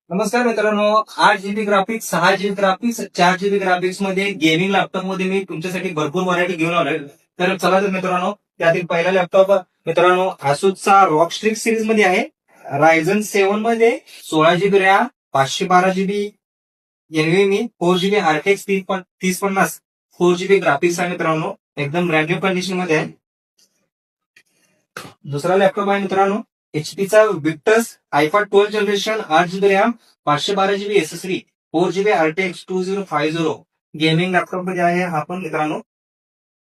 नमस्कार मित्रांनो, 8 GB graphics, 6 GB graphics, 4 GB graphics मध्ये गेमिंग लॅपटॉप मध्ये मी तुमच्यासाठी भरपूर व्हरायटी घेऊन आलोय. तर चला तर मित्रांनो, त्यातील पहिला लॅपटॉप मित्रांनो आसूसचा रॉक स्ट्रिक्स सिरीज मध्ये आहे. रायझन 7 मध्ये 16 GB RAM, 512 GB NVMe, 4 GB RTX 3050, 4 GB graphics आहे मित्रांनो. एकदम ब्रँड न्यू कंडिशन मध्ये आहे. दुसरा लॅपटॉप आहे मित्रांनो एचपीचा विक्टस आयफा 12 generation, 8 GB RAM, 512 GB SSD, 4 GB RTX 2050 gaming laptop मध्ये आहे हा पण मित्रांनो.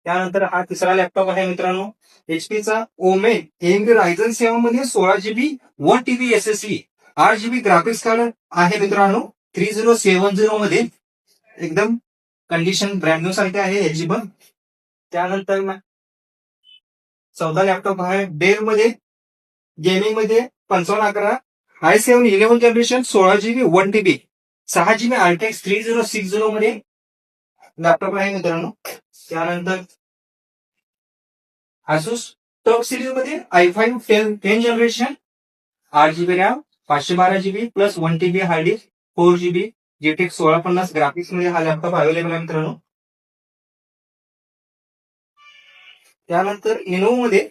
त्यानंतर हा तिसरा लॅपटॉप आहे मित्रांनो एचपीचा ओमेन AMD रायझन 7 मध्ये 16 GB 1 TB SSD, 8 GB graphics card आहे मित्रांनो 3070 मध्ये. एकदम कंडिशन ब्रँड न्यू सारखी आहे याची पण. त्यानंतर चौथा लॅपटॉप आहे डेल मध्ये गेमिंग मध्ये 5511 i7 11 generation, 16 GB 1 TB, 6 GB RTX 3060 मध्ये लॅपटॉप आहे मित्रांनो. त्यानंतर आसूस टॉप सिरीज मध्ये i5 10 generation, 8 GB RAM, 512 GB plus 1 TB hard disk, 4 GB GTX 1650 graphics मध्ये हा लॅपटॉप अवेलेबल आहे मित्रांनो. त्यानंतर इनोव्हा मध्ये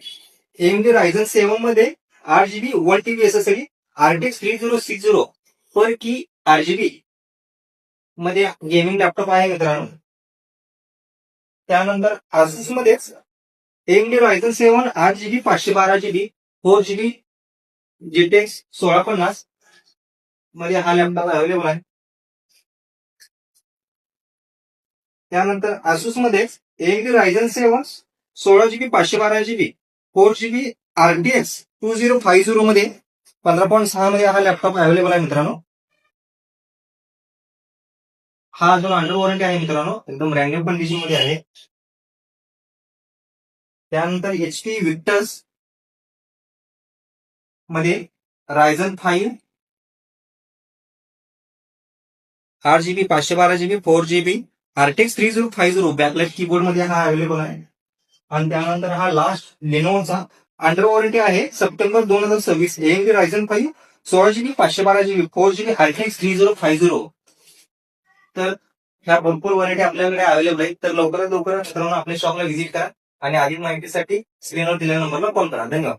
AMD रायझन 7 मध्ये 8 GB 1 TB SSD, RTX 3060 पर की RGB मध्ये गेमिंग लॅपटॉप आहे मित्रांनो. त्यानंतर आसूस मध्येच AMD Ryzen 7 8 GB 512 GB 4 GB GTX 1650 मध्ये हा लॅपटॉप अवेलेबल आहे. त्यानंतर आसूस मध्येच AMD Ryzen 7 16 GB 512 GB 4 GB RTX 2050 मध्ये 15.6 मध्ये हा लॅपटॉप अवेलेबल आहे मित्रांनो. हा अजून अंडर वॉरंटी आहे मित्रांनो, एकदम रँडम कंडिशन मध्ये आहे. त्यानंतर एचपी विक्टस मध्ये Ryzen 5 8 GB 512 GB 4 GB RTX 3050 backlight keyboard मध्ये हा अवेलेबल आहे. आणि त्यानंतर हा लास्ट लिनोचा अंडर वॉरंटी आहे सप्टेंबर 2026 AMD Ryzen 5 16 GB 512 GB 4 GB RTX 3050. तर ह्या भरपूर व्हरायटी आपल्याकडे अवेलेबल आहेत. तर लवकरात लवकर मित्रांनो आपल्या शॉपला व्हिजिट करा आणि अधिक माहितीसाठी स्क्रीनवर दिलेल्या नंबरला कॉल करा. धन्यवाद.